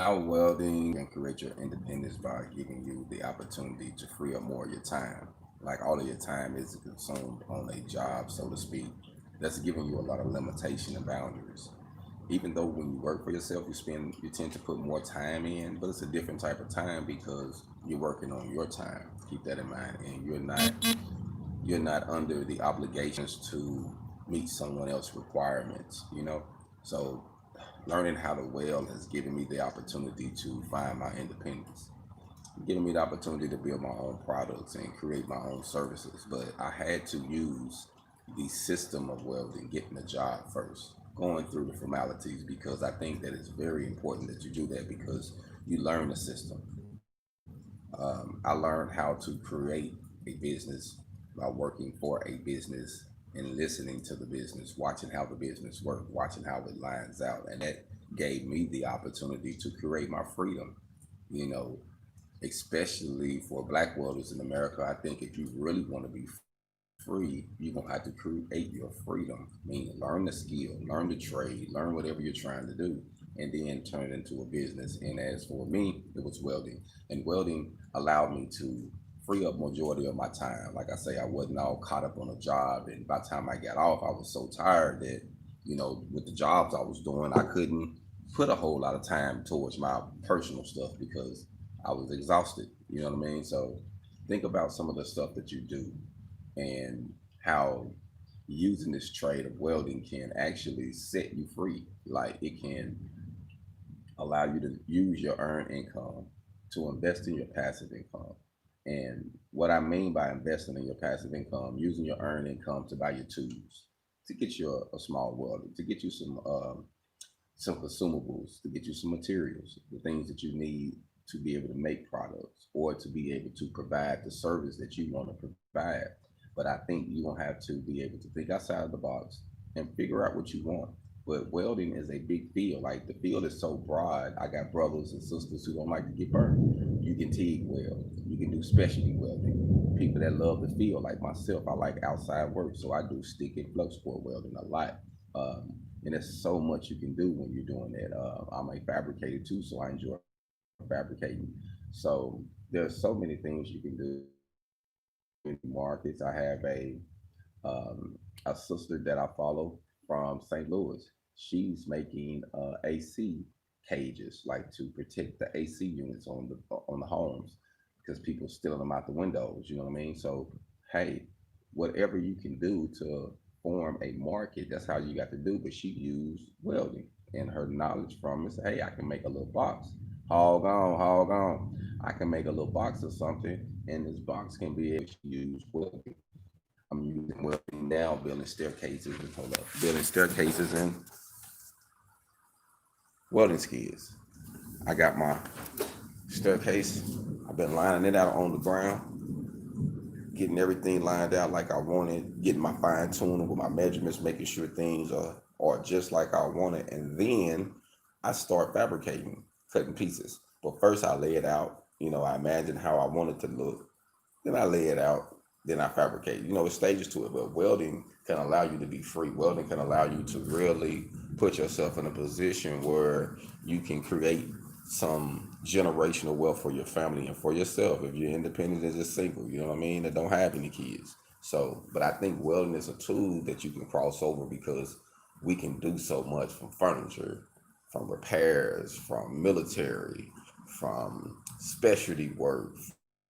How welding can create your independence by giving you the opportunity to free up more of your time. Like all of your time is consumed on a job, so to speak. That's giving you a lot of limitation and boundaries. Even though when you work for yourself, you tend to put more time in, but it's a different type of time because you're working on your time. Keep that in mind, and you're not under the obligations to meet someone else's requirements. So learning how to weld has given me the opportunity to find my independence, giving me the opportunity to build my own products and create my own services. But I had to use the system of welding, getting a job first, going through the formalities, because I think that it's very important that you do that because you learn the system. I learned how to create a business by working for a business and listening to the business, watching how the business works, watching how it lines out. And that gave me the opportunity to create my freedom, you know, especially for black welders in America. I think if you really want to be free, you're going to have to create your freedom, meaning learn the skill, learn the trade, learn whatever you're trying to do, and then turn it into a business. And as for me, it was welding. And welding allowed me to free up majority of my time. Like I say, I wasn't all caught up on a job. And by the time I got off, I was so tired that, with the jobs I was doing, I couldn't put a whole lot of time towards my personal stuff because I was exhausted. You know what I mean? So think about some of the stuff that you do and how using this trade of welding can actually set you free. Like it can allow you to use your earned income to invest in your passive income. And what I mean by investing in your passive income, using your earned income to buy your tools, to get you a small welder, to get you some consumables, to get you some materials, the things that you need to be able to make products or to be able to provide the service that you want to provide. But I think you're gonna have to be able to think outside of the box and figure out what you want. But welding is a big field. Like the field is so broad. I got brothers and sisters who don't like to get burned. You can TIG weld. You can do specialty welding. People that love the field, like myself, I like outside work, so I do stick and flux core welding a lot. Um, and there's so much you can do when you're doing that. I'm a fabricator too, so I enjoy fabricating. So there's so many things you can do in markets. I have a sister that I follow from St. Louis. She's making AC cages, like to protect the AC units on the homes, because people stealing them out the windows. You know what I mean? So, hey, whatever you can do to form a market, that's how you got to do. But she used welding and her knowledge from it. Say, hey, I can make a little box. Hog on, hog on. I can make a little box of something, and this box can be able to use welding. I'm using welding now, building staircases and hold up, building staircases and welding skids. I got my staircase. I've been lining it out on the ground, getting everything lined out like I wanted, getting my fine tuning with my measurements, making sure things are just like I wanted, and then I start fabricating, cutting pieces. But first I lay it out. I imagine how I want it to look. Then I lay it out. Then I fabricate. It's stages to it, but welding can allow you to be free. Welding can allow you to really put yourself in a position where you can create some generational wealth for your family and for yourself. If you're independent and just single, you know what I mean, that don't have any kids. So, but I think welding is a tool that you can cross over because we can do so much from furniture, from repairs, from military, from specialty work,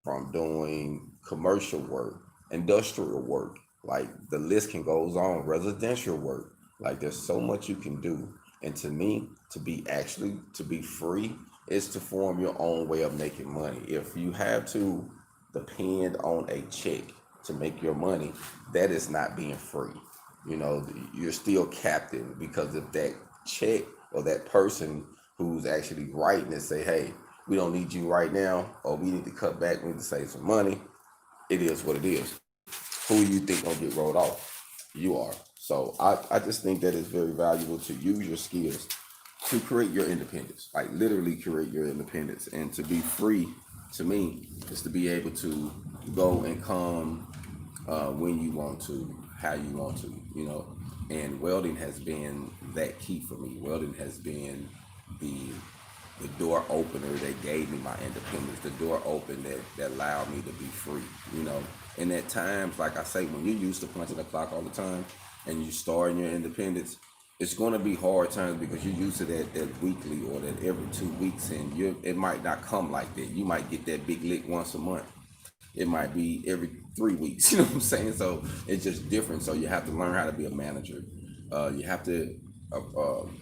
from doing commercial work, industrial work. Like the list can goes on, residential work. Like there's so much you can do. And to me, to be free is to form your own way of making money. If you have to depend on a check to make your money, that is not being free. You're still captive because of that check or that person who's actually writing and say, hey, we don't need you right now, or we need to cut back, we need to save some money. It is what it is. Who you think gonna get rolled off? You are. So I just think that it's very valuable to use your skills to create your independence, like literally create your independence. And to be free, to me, is to be able to go and come when you want to, how you want to. And welding has been that key for me. Welding has been the the door opener that gave me my independence, the door open that allowed me to be free, you know. And at times, like I say, when you used to punching the clock all the time and you start in your independence, it's going to be hard times because you're used to that weekly or that every 2 weeks, and it might not come like that. You might get that big lick once a month. It might be every 3 weeks. You know what I'm saying? So it's just different. So you have to learn how to be a manager. You have to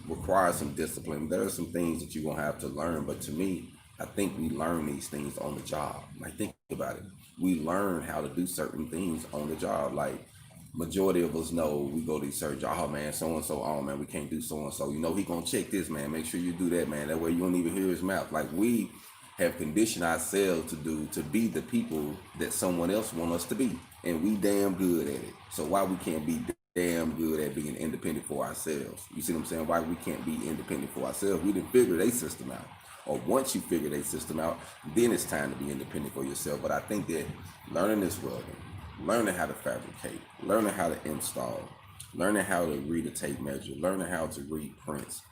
require some discipline. There are some things that you're gonna have to learn. But to me, I think we learn these things on the job. Like, think about it. We learn how to do certain things on the job. Like, majority of us know we go to these certain jobs. Oh man, so and so. Oh man, we can't do so and so. You know, he gonna check this, man. Make sure you do that, man. That way you don't even hear his mouth. Like, we have conditioned ourselves to be the people that someone else want us to be, and we damn good at it. So why we can't be damn good at being independent for ourselves? You see what I'm saying? Why we can't be independent for ourselves? We didn't figure their system out, or once you figure their system out, then it's time to be independent for yourself. But I think that learning this welding, learning how to fabricate, learning how to install, learning how to read a tape measure, learning how to read prints,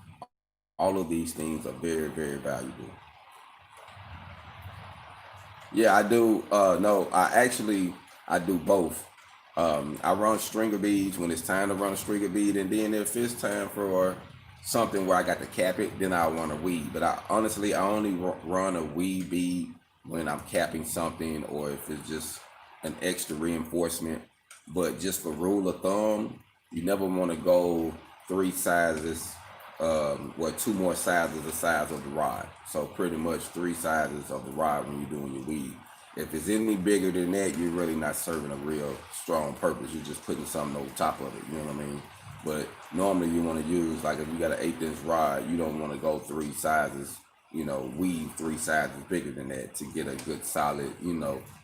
all of these things are very, very valuable. Yeah, I do. No, I do both. I run stringer beads when it's time to run a stringer bead, and then if it's time for something where I got to cap it, then I run a weed. But I only run a weed bead when I'm capping something, or if it's just an extra reinforcement. But just for rule of thumb, you never want to go 3 sizes, well, 2 more sizes the size of the rod. So pretty much 3 sizes of the rod when you're doing your weed. If it's any bigger than that, you're really not serving a real strong purpose. You're just putting something over top of it. You know what I mean? But normally you want to use, like, if you got an 1/8 inch rod, you don't want to go 3 sizes, weave 3 sizes bigger than that to get a good solid,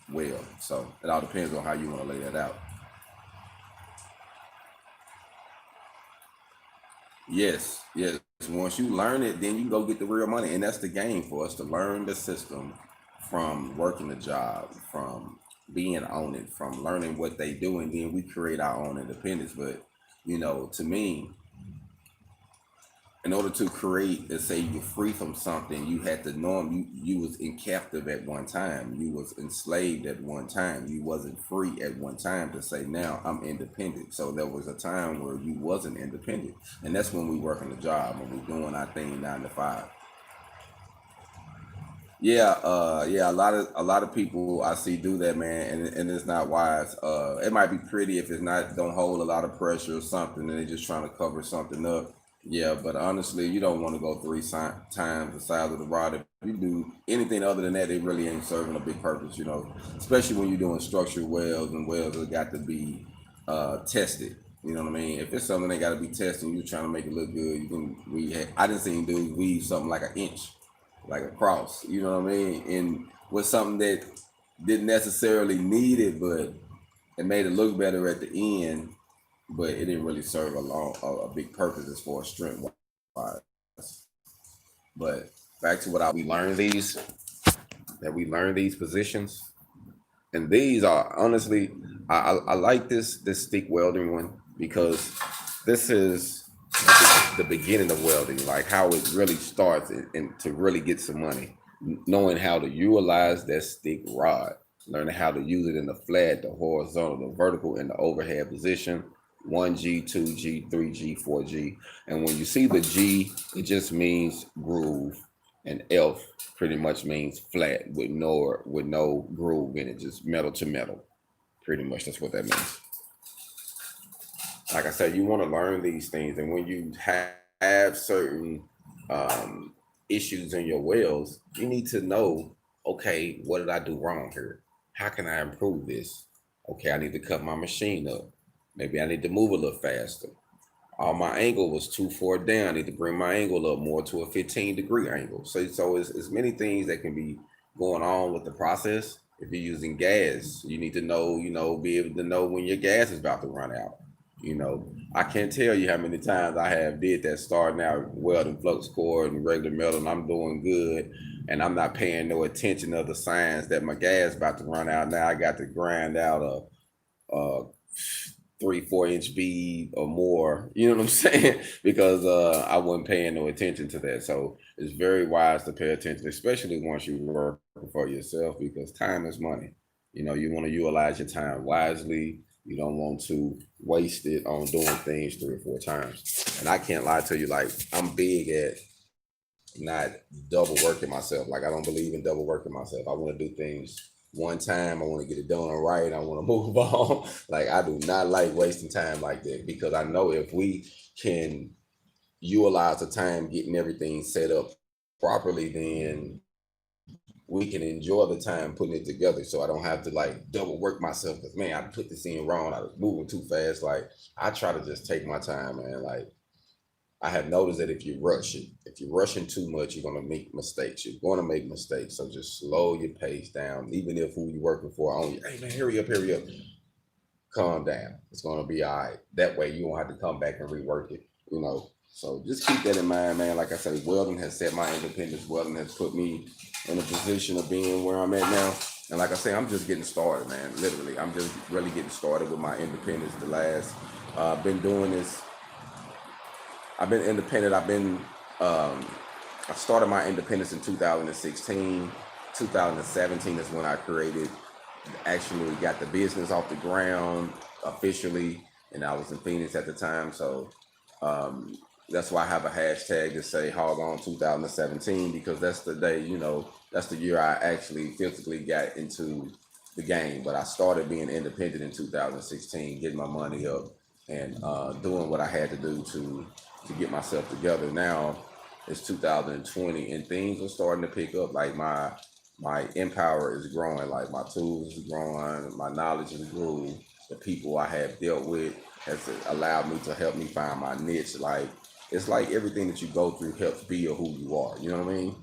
well. So it all depends on how you want to lay that out. Yes, yes. Once you learn it, then you can go get the real money. And that's the game for us, to learn the system from working the job, from being on it, from learning what they do, and then we create our own independence. But, to me, in order to create, let's say you're free from something, you had to know you was in captive at one time, you was enslaved at one time, you wasn't free at one time to say, now I'm independent. So there was a time where you wasn't independent, and that's when we work on the job, when we doing our thing 9 to 5. Yeah, yeah, a lot of people I see do that, man, and it's not wise. It might be pretty if it's not, don't hold a lot of pressure or something, and they're just trying to cover something up. Yeah, but honestly, you don't want to go times the size of the rod. If you do anything other than that, it really ain't serving a big purpose, especially when you're doing structural welds, and welds that got to be tested. You know what I mean? If it's something that got to be tested and you're trying to make it look good, you can I didn't see dudes weave something like an inch, like a cross, you know what I mean? And was something that didn't necessarily need it, but it made it look better at the end, but it didn't really serve a big purpose as far as strength wise. But back to what we learned these positions, and these are honestly, I like this stick welding one, because this is the beginning of welding, like how it really starts, and to really get some money, knowing how to utilize that stick rod, learning how to use it in the flat, the horizontal, the vertical, and the overhead position. 1G, 2G, 3G, 4G. And when you see the G, it just means groove, and F pretty much means flat with no groove in it, just metal to metal. Pretty much that's what that means. Like I said, you want to learn these things, and when you have certain um, issues in your wells, you need to know, okay, what did I do wrong here? How can I improve this? Okay, I need to cut my machine up. Maybe I need to move a little faster. My angle was too far down. I need to bring my angle up more to a 15-degree angle. So it's many things that can be going on with the process. If you're using gas, you need to know, be able to know when your gas is about to run out. I can't tell you how many times I have did that, starting out welding flux core and regular metal, and I'm doing good, and I'm not paying no attention of the signs that my gas about to run out. Now I got to grind out a 3-4 inch bead or more, you know what I'm saying? Because I wasn't paying no attention to that. So it's very wise to pay attention, especially once you work for yourself, because time is money. You know, you want to utilize your time wisely. You don't want to waste it on doing things 3 or 4 times. And I can't lie to you, like I'm big at not double working myself. Like I don't believe in double working myself. I want to do things one time. I want to get it done right. I want to move on. Like I do not like wasting time like that, because I know if we can utilize the time getting everything set up properly, then we can enjoy the time putting it together. So I don't have to like double work myself, because man, I put this in wrong. I was moving too fast. Like I try to just take my time, man. Like I have noticed that if you rush it, if you're rushing too much, you're gonna make mistakes. You're gonna make mistakes. So just slow your pace down. Even if who you're working for on you, hey man, hurry up, calm down. It's gonna be all right. That way you won't have to come back and rework it, you know. So just keep that in mind, man. Like I say, welding has set my independence. Welding has put me in a position of being where I'm at now. And like I say, I'm just getting started, man. Literally, I'm just really getting started with my independence. The last, been doing this. I've been independent. I started my independence in 2016. 2017 is when I actually got the business off the ground officially, and I was in Phoenix at the time. So that's why I have a hashtag to say HogOn2017, because that's the day, that's the year I actually physically got into the game. But I started being independent in 2016, getting my money up and doing what I had to do to get myself together. Now it's 2020 and things are starting to pick up. Like my empower is growing, like my tools is growing, my knowledge is growing. The people I have dealt with has allowed me to help me find my niche. Like it's like everything that you go through helps build who you are. You know what I mean?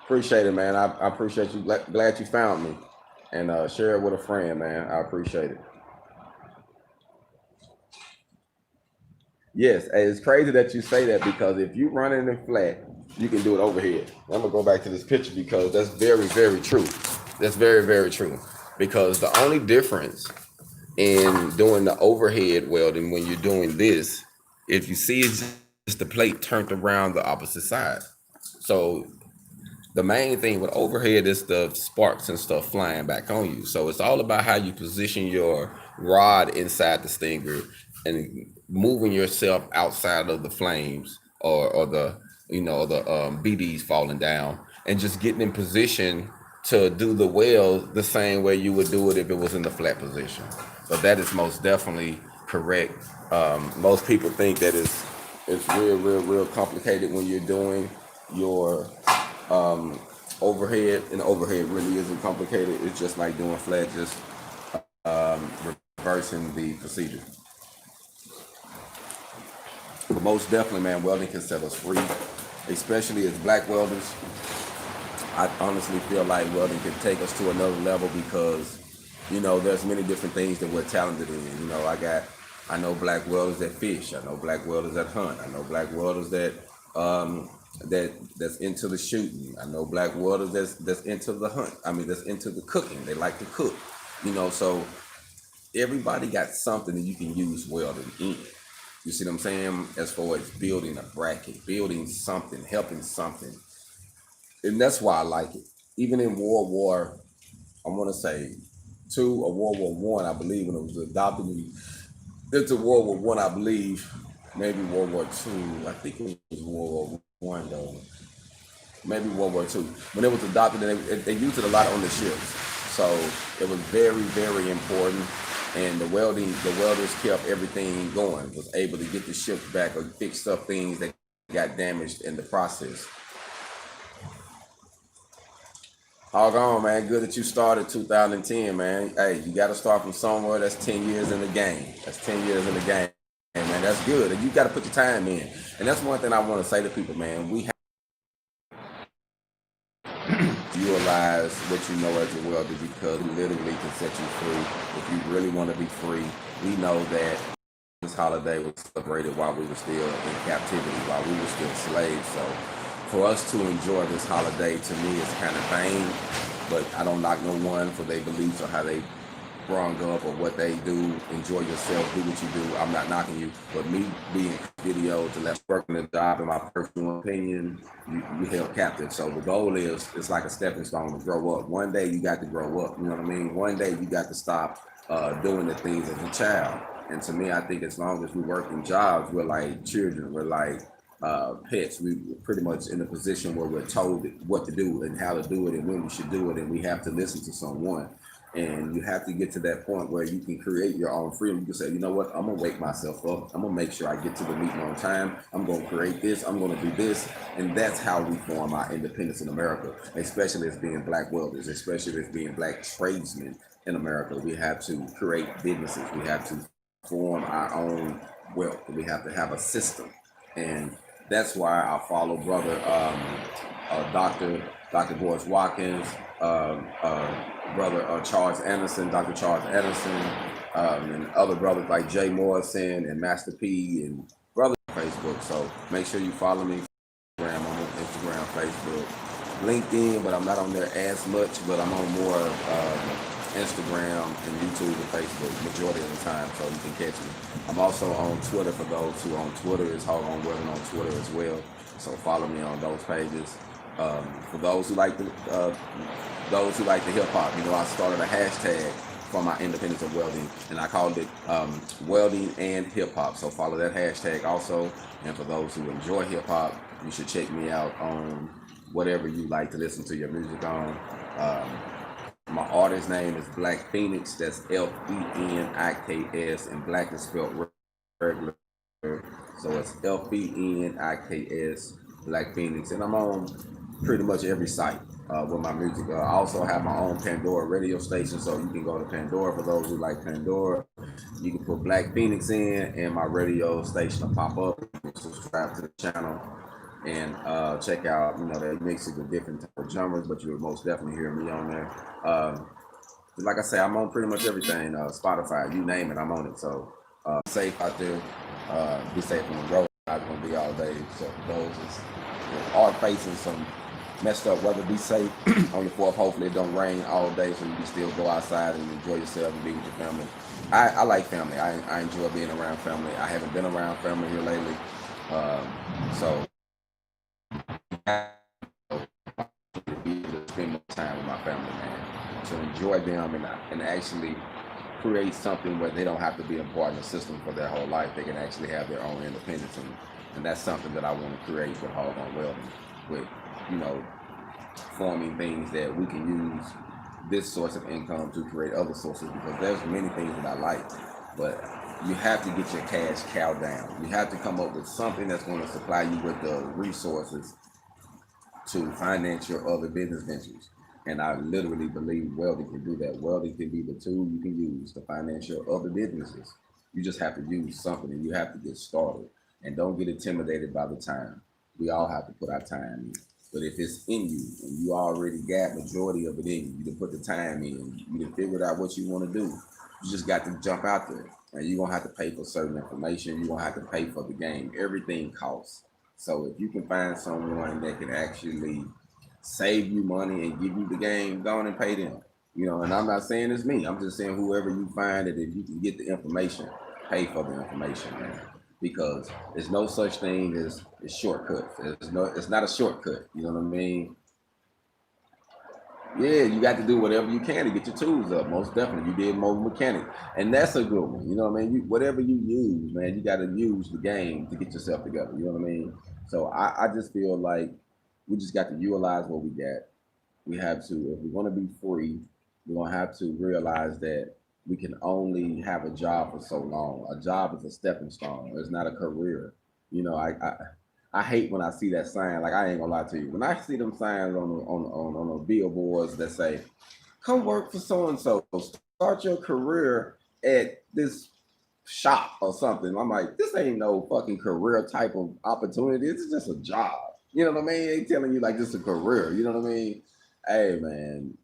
Appreciate it, man. I appreciate you. Glad you found me, and share it with a friend, man. I appreciate it. Yes, and it's crazy that you say that, because if you run it in flat, you can do it overhead. I'm gonna go back to this picture because that's very, very true. That's very, very true. Because the only difference in doing the overhead welding when you're doing this, if you see, it's just the plate turned around the opposite side. So the main thing with overhead is the sparks and stuff flying back on you. So it's all about how you position your rod inside the stinger and moving yourself outside of the flames, or the BDs falling down, and just getting in position to do the weld the same way you would do it if it was in the flat position. So that is most definitely correct. Most people think that it's real, real, real complicated when you're doing your overhead, and overhead really isn't complicated. It's just like doing flat, just reversing the procedure. But most definitely, man, welding can set us free, especially as black welders. I honestly feel like welding can take us to another level, because there's many different things that we're talented in. I know black welders that fish. I know black welders that hunt. I know black welders that that's into the shooting. I know black welders that's into the hunt. I mean, that's into the cooking. They like to cook. So everybody got something that you can use welding in. You see what I'm saying? As far as building a bracket, building something, helping something. And that's why I like it. Even in World War, I want to say two, or World War One, I believe, when it was adopted into World War One, I believe, maybe World War Two. I think it was World War One though. Maybe World War Two. When it was adopted, and they used it a lot on the ships. So it was very, very important. And the welders kept everything going, was able to get the ships back or fix up things that got damaged in the process. All gone, man. Good that you started 2010, man. Hey, you got to start from somewhere. That's 10 years in the game. That's 10 years in the game, man. That's good. And you got to put your time in. And that's one thing I want to say to people, man. We have to utilize what you know as a welder, because we literally can set you free. If you really want to be free, we know that this holiday was celebrated while we were still in captivity, while we were still slaves. So for us to enjoy this holiday, to me, is kind of vain. But I don't knock no one for their beliefs or how they growing up or what they do. Enjoy yourself, do what you do. I'm not knocking you, but me being video to let working the job, in my personal opinion, you held captive. So the goal is, it's like a stepping stone to grow up. One day you got to grow up. You know what I mean? One day you got to stop doing the things as a child. And to me, I think as long as we work in jobs, we're like children. We're like pets. We're pretty much in a position where we're told what to do and how to do it and when we should do it, and we have to listen to someone. And you have to get to that point where you can create your own freedom. You can say, you know what, I'm gonna wake myself up. I'm gonna make sure I get to the meeting on time. I'm gonna create this. I'm gonna do this. And that's how we form our independence in America, especially as being Black welders, especially as being Black tradesmen in America. We have to create businesses. We have to form our own wealth. We have to have a system. And that's why I follow brother Dr. Boris Watkins, brother Charles Anderson, Dr. Charles Anderson, and other brothers like Jay Morrison and Master P and brothers on Facebook. So make sure you follow me. I'm on Instagram, Facebook, LinkedIn, but I'm not on there as much, but I'm on more Instagram and YouTube and Facebook majority of the time, so you can catch me. I'm also on Twitter for those who on Twitter. It's HogOn2017 on Twitter as well. So follow me on those pages. For those who like the hip hop, you know, I started a hashtag for my independence of welding, and I called it Welding and Hip Hop. So follow that hashtag also. And for those who enjoy hip hop, you should check me out on whatever you like to listen to your music on. My artist name is Black Phoenix. That's Feniks, and Black is spelled regular. So it's Feniks, Black Phoenix, and I'm on pretty much every site with my music. I also have my own Pandora radio station, so you can go to Pandora for those who like Pandora. You can put Black Phoenix in, and my radio station will pop up. Subscribe to the channel and check out. You know, they mix it with different type of genres, but you will most definitely hear me on there. Like I say, I'm on pretty much everything. Spotify, you name it, I'm on it. So safe out there. Be safe on the road. Not gonna be all day. So for those are facing some messed up weather, be safe on the 4th. Hopefully it don't rain all day, so you can still go outside and enjoy yourself and be with your family. I like family. I enjoy being around family. I haven't been around family here lately, so I spend more time with my family, man, to enjoy them and actually create something where they don't have to be a part of the system for their whole life. They can actually have their own independence, and that's something that I want to create with HogOn Welding, with, you know, forming things that we can use this source of income to create other sources, because there's many things that I like, but you have to get your cash cow down. You have to come up with something that's going to supply you with the resources to finance your other business ventures. And I literally believe welding can do that. Welding can be the tool you can use to finance your other businesses. You just have to use something, and you have to get started. And don't get intimidated by the time. We all have to put our time in. But if it's in you and you already got majority of it in you, you can put the time in, you can figure out what you want to do. You just got to jump out there. And you're going to have to pay for certain information. You're going to have to pay for the game. Everything costs. So if you can find someone that can actually save you money and give you the game, go on and pay them. You know, and I'm not saying it's me. I'm just saying whoever you find that if you can get the information, pay for the information, man. Because there's no such thing as shortcuts. It's not a shortcut. You know what I mean? Yeah, you got to do whatever you can to get your tools up. Most definitely, you did mobile mechanic, and that's a good one. You know what I mean? Whatever you use, man, you got to use the game to get yourself together. You know what I mean? So I just feel like we just got to utilize what we got. We have to, if we want to be free, we're gonna have to realize that we can only have a job for so long. A job is a stepping stone. It's not a career. You know, I hate when I see that sign. Like, I ain't gonna lie to you. When I see them signs on the billboards that say, "Come work for so and so, start your career at this shop or something," I'm like, this ain't no fucking career type of opportunity. It's just a job. You know what I mean? They telling you like this is a career. You know what I mean? Hey man,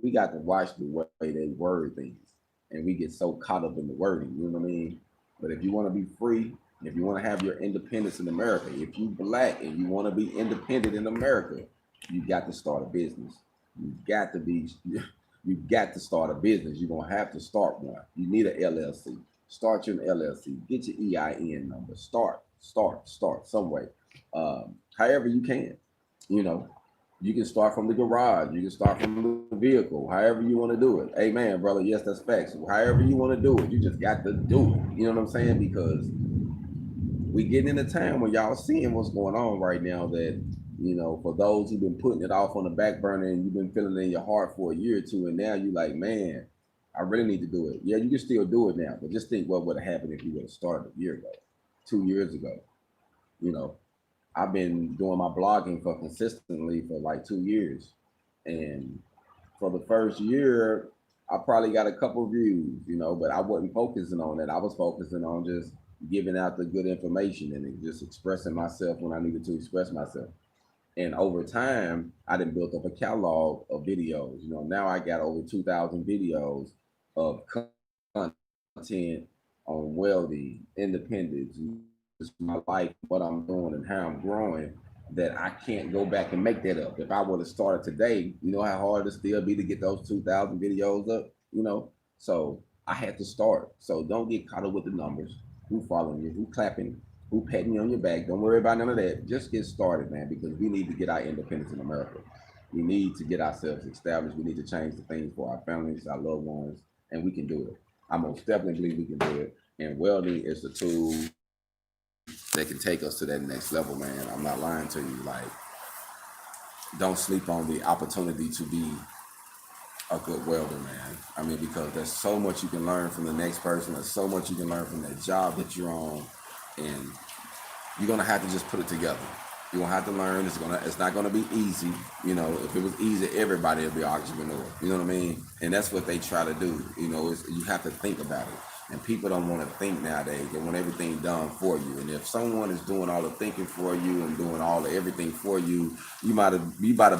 we got to watch the way they word things, and we get so caught up in the wording. You know what I mean? But if you want to be free, If you want to have your independence in America, if you black and you want to be independent in America, you got to start a business. You got to be, you got to start a business. You're gonna have to start one. You need an LLC. Start your LLC. Get your EIN number. Start some way. However you can. You know, you can start from the garage. You can start from the vehicle. However you want to do it. Hey man, brother, yes, that's facts. However you want to do it, you just got to do it. You know what I'm saying? Because we getting in a time when y'all seeing what's going on right now that, you know, for those who've been putting it off on the back burner and you've been feeling it in your heart for a year or two, and now you like, man, I really need to do it. Yeah, you can still do it now, but just think what would have happened if you would have started a year ago, 2 years ago. You know, I've been doing my blogging for consistently for like 2 years. And for the first year, I probably got a couple views, you know, but I wasn't focusing on that. I was focusing on just giving out the good information and just expressing myself when I needed to express myself. And over time, I done built up a catalog of videos. You know, now I got over 2,000 videos of content on welding, independence, just my life, what I'm doing, and how I'm growing. That I can't go back and make that up. If I would have started today, you know how hard it still be to get those 2,000 videos up. You know, so I had to start. So don't get caught up with the numbers. Who following you? Who clapping? Who patting you on your back? Don't worry about none of that. Just get started, man, because we need to get our independence in America. We need to get ourselves established. We need to change the things for our families, our loved ones, and we can do it. I most definitely believe we can do it. And welding is the tool that can take us to that next level, man. I'm not lying to you. Like, don't sleep on the opportunity to be a good welder, man. I mean, because there's so much you can learn from the next person. There's so much you can learn from that job that you're on, and you're gonna have to just put it together. You're gonna have to learn. It's not gonna be easy. You know, if it was easy, everybody would be an entrepreneur. You know what I mean? And that's what they try to do. You know, you have to think about it. And people don't want to think nowadays. They want everything done for you. And if someone is doing all the thinking for you and doing all the everything for you, you might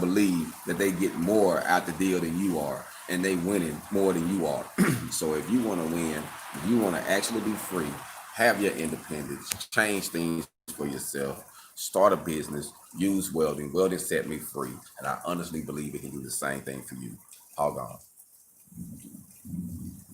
believe that they get more out the deal than you are, and they winning more than you are. So if you want to win, if you want to actually be free, have your independence, change things for yourself, start a business, use welding. Welding set me free, and I honestly believe it can do the same thing for you. HogOn.